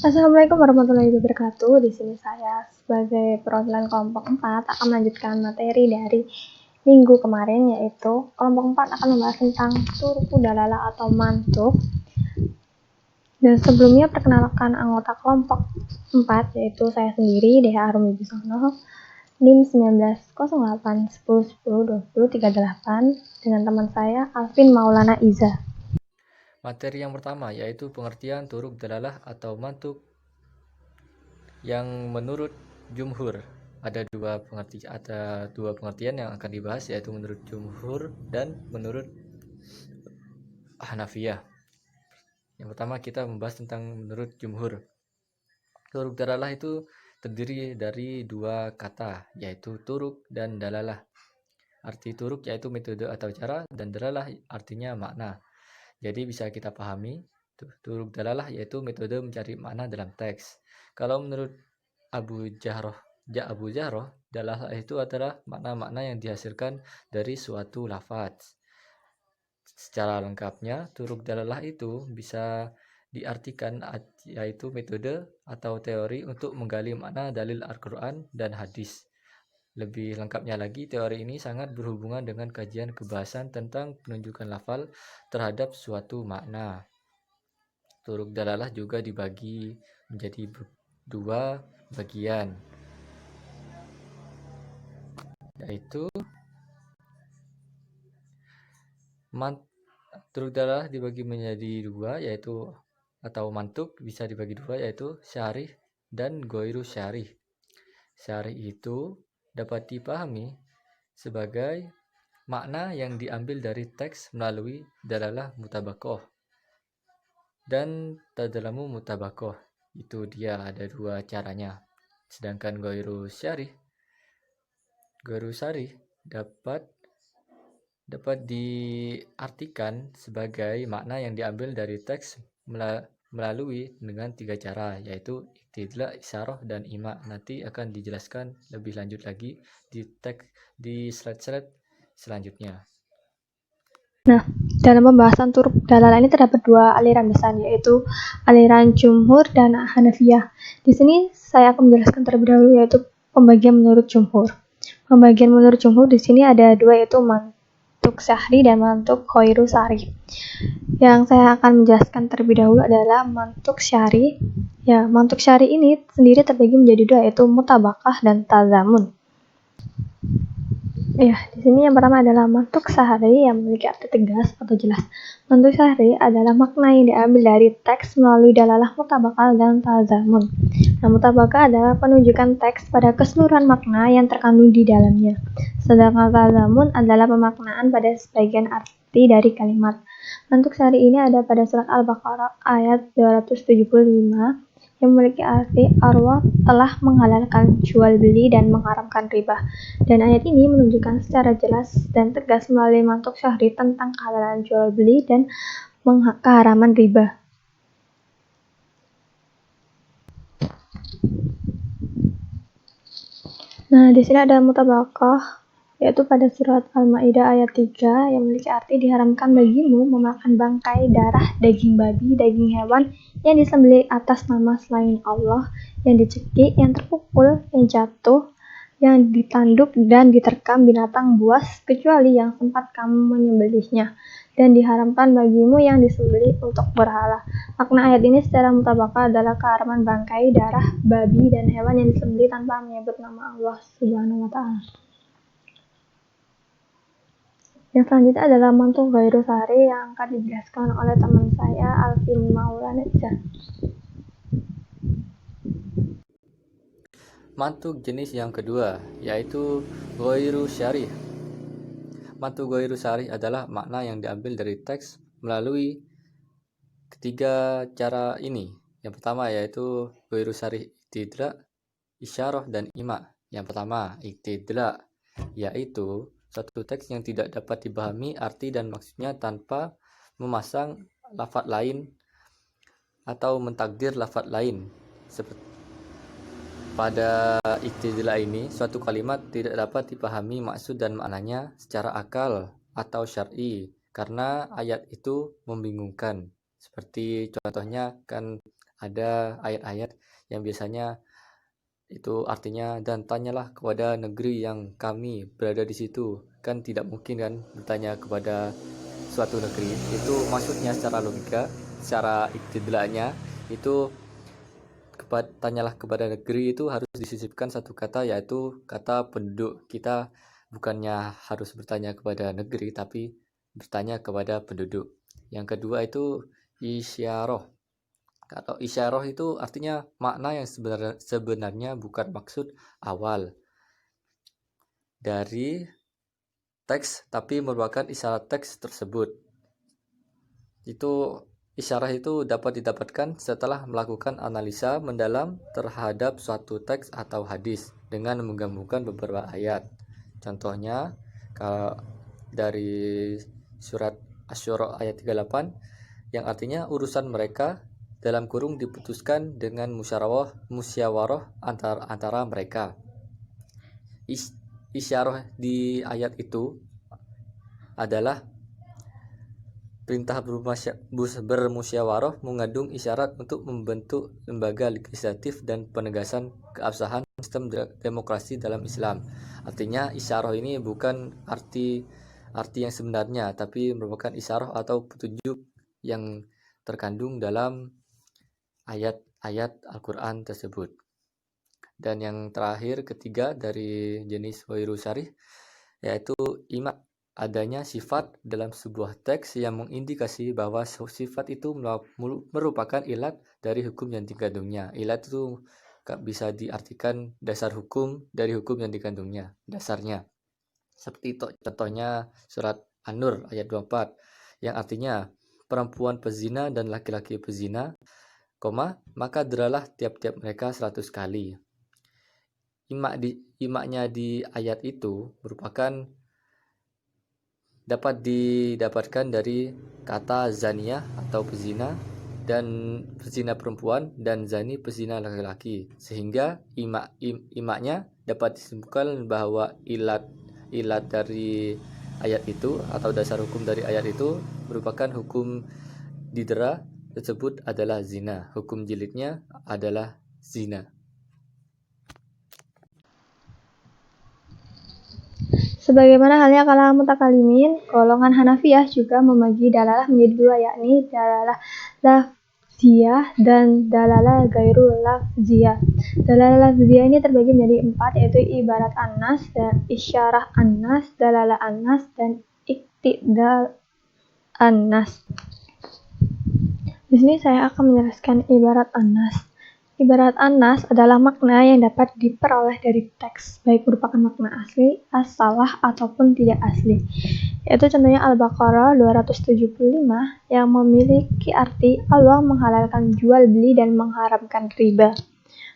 Assalamualaikum warahmatullahi wabarakatuh. Di sini saya sebagai perwakilan kelompok 4 akan melanjutkan materi dari minggu kemarin, yaitu kelompok 4 akan membahas tentang turku dalalah atau mantuk. Dan sebelumnya perkenalkan anggota kelompok 4, yaitu saya sendiri, Deha Arumi Bisono, NIM 190810102038, dengan teman saya Alvin Maulana Iza. Materi yang pertama yaitu pengertian turuk dalalah atau mantuk yang menurut jumhur. Ada dua pengertian yang akan dibahas, yaitu menurut jumhur dan menurut Hanafiyah. Yang pertama kita membahas tentang menurut jumhur. Turuk dalalah itu terdiri dari dua kata, yaitu turuk dan dalalah. Arti turuk yaitu metode atau cara, dan dalalah artinya makna. Jadi bisa kita pahami, turuk dalalah yaitu metode mencari makna dalam teks. Kalau menurut Abu Jahroh, dalalah itu adalah makna-makna yang dihasilkan dari suatu lafaz. Secara lengkapnya, turuk dalalah itu bisa diartikan yaitu metode atau teori untuk menggali makna dalil Al-Quran dan hadis. Lebih lengkapnya lagi, teori ini sangat berhubungan dengan kajian kebahasan tentang penunjukan lafal terhadap suatu makna. Turuk dalalah juga dibagi menjadi dua bagian, yaitu turuk dalalah dibagi menjadi dua, yaitu atau mantuk bisa dibagi dua, yaitu syarih dan goiru syarih. Syarih itu dapat dipahami sebagai makna yang diambil dari teks melalui dalalah mutabakoh dan tadalamu mutabakoh. Itu dia, ada dua caranya. Sedangkan goiru syarih dapat diartikan sebagai makna yang diambil dari teks melalui dengan tiga cara, yaitu iktidla, isyarah, dan ima. Nanti akan dijelaskan lebih lanjut lagi di slide-slide selanjutnya. Nah, dalam pembahasan turuk dalalah ini terdapat dua aliran besar, yaitu aliran jumhur dan Hanafiyah. Di sini saya akan menjelaskan terlebih dahulu, yaitu pembagian menurut jumhur. Pembagian menurut jumhur di sini ada dua, yaitu mantuk syahri dan mantuk khairu syarih. Yang saya akan menjelaskan terlebih dahulu adalah mantuk syari. Ya, mantuk syari ini sendiri terbagi menjadi dua, yaitu mutabakah dan tazamun. Ya, di sini yang pertama adalah mantuk syahri yang memiliki arti tegas atau jelas. Mantuk syahri adalah makna yang diambil dari teks melalui dalalah mutabakah dan tazamun. Nah, mutabakah adalah penunjukan teks pada keseluruhan makna yang terkandung di dalamnya. Sedangkan tazamun adalah pemaknaan pada sebagian arti dari kalimat. Mantuk syahri ini ada pada surat Al-Baqarah ayat 275 yang memiliki arti Allah telah menghalalkan jual beli dan mengharamkan riba. Dan ayat ini menunjukkan secara jelas dan tegas melalui mantuk syahri tentang kehalalan jual beli dan keharaman riba. Nah, di sini ada mutabakah, yaitu pada surat Al-Maidah ayat 3 yang memiliki arti diharamkan bagimu memakan bangkai, darah, daging babi, daging hewan yang disembelih atas nama selain Allah, yang dicekik, yang terpukul, yang jatuh, yang ditanduk dan diterkam binatang buas kecuali yang sempat kamu menyembelihnya, dan diharamkan bagimu yang disembelih untuk berhala. Makna ayat ini secara mutabakah adalah keharaman bangkai, darah, babi, dan hewan yang disembelih tanpa menyebut nama Allah Subhanahu wa Ta'ala. Yang selanjutnya adalah mantuk ghairu syarih yang akan dijelaskan oleh teman saya Alvin Maulana Iza. Mantuk jenis yang kedua yaitu ghairu syarih. Mantuk ghairu syarih adalah makna yang diambil dari teks melalui ketiga cara ini. Yang pertama yaitu ghairu syarih iktidla, isyarah, dan ima. Yang pertama, iktidla, yaitu satu teks yang tidak dapat dipahami arti dan maksudnya tanpa memasang lafaz lain atau mentakdir lafaz lain. Seperti pada iktidla ini, suatu kalimat tidak dapat dipahami maksud dan maknanya secara akal atau syar'i karena ayat itu membingungkan. Seperti contohnya kan ada ayat-ayat yang biasanya itu artinya, dan tanyalah kepada negeri yang kami berada di situ. Kan tidak mungkin kan bertanya kepada suatu negeri. Itu maksudnya secara logika, secara istidlahnya itu tanyalah kepada negeri itu harus disisipkan satu kata, yaitu kata penduduk. Kita bukannya harus bertanya kepada negeri, tapi bertanya kepada penduduk. Yang kedua itu isyarah. Atau isyarah itu artinya makna yang sebenarnya bukan maksud awal dari teks, tapi merupakan isyarat teks tersebut. Isyarah itu dapat didapatkan setelah melakukan analisa mendalam terhadap suatu teks atau hadis dengan menggabungkan beberapa ayat. Contohnya dari surat Asy-Syura ayat 38 yang artinya urusan mereka dalam kurung diputuskan dengan musyawarah antara mereka. Isyarah di ayat itu adalah perintah bermusyawarah mengandung isyarat untuk membentuk lembaga legislatif dan penegasan keabsahan sistem demokrasi dalam Islam. Artinya isyarah ini bukan arti yang sebenarnya, tapi merupakan isyarah atau petunjuk yang terkandung dalam ayat-ayat Al-Quran tersebut. Dan yang terakhir, ketiga dari jenis ghairu syarih, yaitu ima, adanya sifat dalam sebuah teks yang mengindikasi bahwa sifat itu merupakan ilat dari hukum yang dikandungnya. Ilat itu bisa diartikan dasar hukum dari hukum yang dikandungnya, dasarnya. Seperti itu contohnya surat An-Nur ayat 24 yang artinya perempuan pezina dan laki-laki pezina, maka deralah tiap-tiap mereka 100 kali. Imaknya di ayat itu merupakan dapat didapatkan dari kata zaniyah atau pezina dan pezina perempuan dan zani pezina laki-laki, sehingga imaknya dapat disimpulkan bahwa ilat dari ayat itu atau dasar hukum dari ayat itu merupakan hukum didera tersebut adalah zina, hukum jilidnya adalah zina. Sebagaimana halnya kalangan mutakalimin, golongan Hanafiyah juga membagi dalalah menjadi dua, yakni dalalah lafziyah dan dalalah ghairu lafziyah. Dalalah lafziyah ini terbagi menjadi 4, yaitu ibarat an-nas dan isyarah an-nas, dalalah an-nas, dan iktidal an-nas. Di sini saya akan menjelaskan ibarat an-nas. Ibarat an-nas adalah makna yang dapat diperoleh dari teks, baik merupakan makna asli, as-salah, ataupun tidak asli. Yaitu contohnya Al-Baqarah 275 yang memiliki arti Allah menghalalkan jual beli dan mengharamkan riba.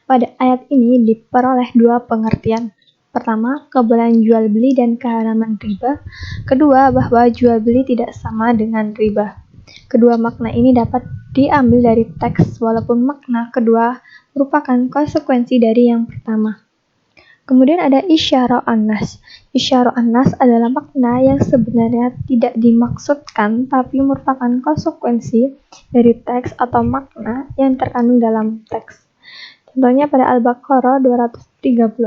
Pada ayat ini diperoleh dua pengertian. Pertama, kebolehan jual beli dan keharaman riba. Kedua, bahwa jual beli tidak sama dengan riba. Kedua makna ini dapat diambil dari teks, walaupun makna kedua merupakan konsekuensi dari yang pertama. Kemudian ada isyarah an-nas. Isyarah an-nas adalah makna yang sebenarnya tidak dimaksudkan, tapi merupakan konsekuensi dari teks atau makna yang terkandung dalam teks. Contohnya pada Al-Baqarah 236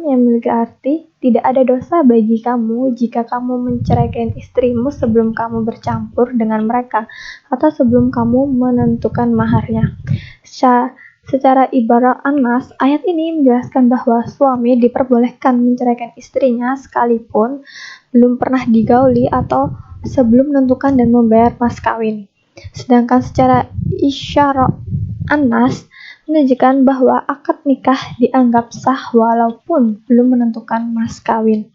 yang memiliki arti, tidak ada dosa bagi kamu jika kamu menceraikan istrimu sebelum kamu bercampur dengan mereka atau sebelum kamu menentukan maharnya. Secara ibarat an-nas, ayat ini menjelaskan bahwa suami diperbolehkan menceraikan istrinya sekalipun belum pernah digauli atau sebelum menentukan dan membayar mas kawin. Sedangkan secara isyarah an-nas menunjukkan bahwa akad nikah dianggap sah walaupun belum menentukan mas kawin.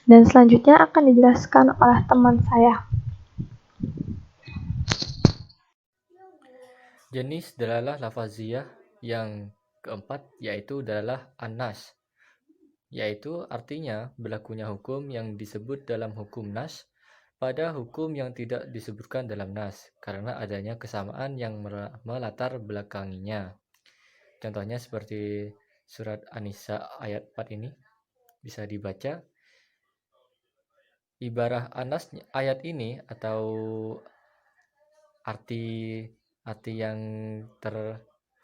Dan selanjutnya akan dijelaskan oleh teman saya. Jenis dalalah lafaziyah yang keempat yaitu dalalah an-nas, yaitu artinya berlakunya hukum yang disebut dalam hukum nas pada hukum yang tidak disebutkan dalam nas karena adanya kesamaan yang melatar belakanginya. Contohnya seperti surat An-Nisa ayat 4 ini bisa dibaca. Ibarah anas ayat ini atau arti yang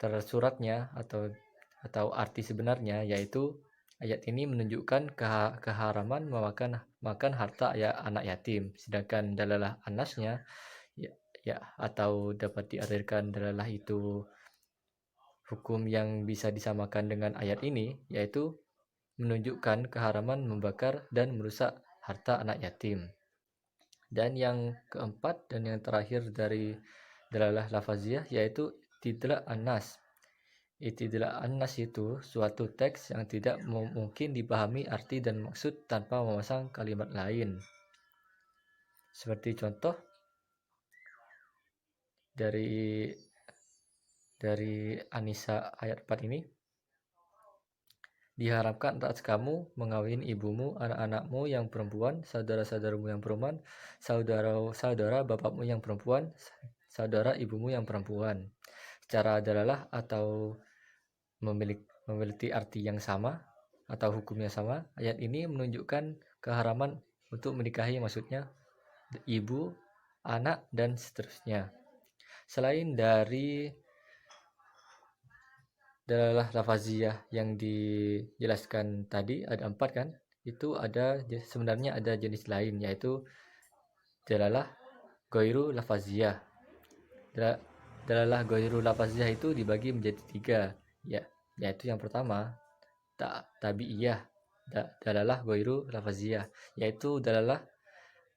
tersuratnya atau arti sebenarnya, yaitu ayat ini menunjukkan keharaman makan harta anak yatim, sedangkan dalalah anasnya ya, atau dapat diartikan dalalah itu hukum yang bisa disamakan dengan ayat ini, yaitu menunjukkan keharaman membakar dan merusak harta anak yatim. Dan yang keempat dan yang terakhir dari dalalah lafaziyah yaitu istidlak anas. Istidlak anas itu suatu teks yang tidak mungkin dipahami arti dan maksud tanpa memasang kalimat lain. Seperti contoh dari Anisa ayat 4 ini, diharapkan atas kamu mengawini ibumu, anak-anakmu yang perempuan, saudara-saudaramu yang perempuan, saudara bapakmu yang perempuan, saudara ibumu yang perempuan. Secara dalalah atau memiliki arti yang sama atau hukumnya sama, ayat ini menunjukkan keharaman untuk menikahi, maksudnya ibu, anak, dan seterusnya. Selain dari dalalah lafaziyah yang dijelaskan tadi, ada 4 kan, itu sebenarnya ada jenis lain, yaitu dalalah ghairu lafaziyah. Dalalah ghairu lafaziyah itu dibagi menjadi 3, yaitu yang pertama tabi'iyah, dalalah ghairu lafaziyah, yaitu dalalah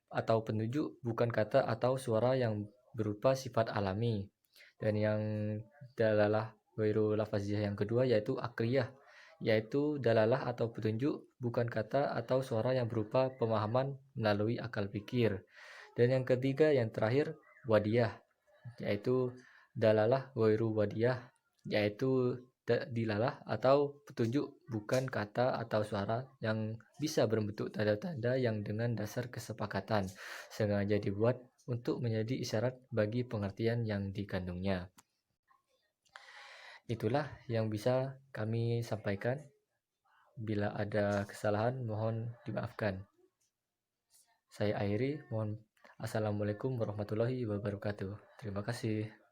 atau penunjuk bukan kata atau suara yang berupa sifat alami. Dan yang dalalah ghairu lafaziyah yang kedua yaitu akliyah, yaitu dalalah atau petunjuk bukan kata atau suara yang berupa pemahaman melalui akal pikir. Dan yang ketiga yang terakhir wadiyah, yaitu dalalah ghairu wadiyah, yaitu dilalah atau petunjuk bukan kata atau suara yang bisa berbentuk tanda-tanda yang dengan dasar kesepakatan sengaja dibuat untuk menjadi isyarat bagi pengertian yang dikandungnya. Itulah yang bisa kami sampaikan. Bila ada kesalahan mohon dimaafkan. Saya akhiri, mohon assalamualaikum warahmatullahi wabarakatuh. Terima kasih.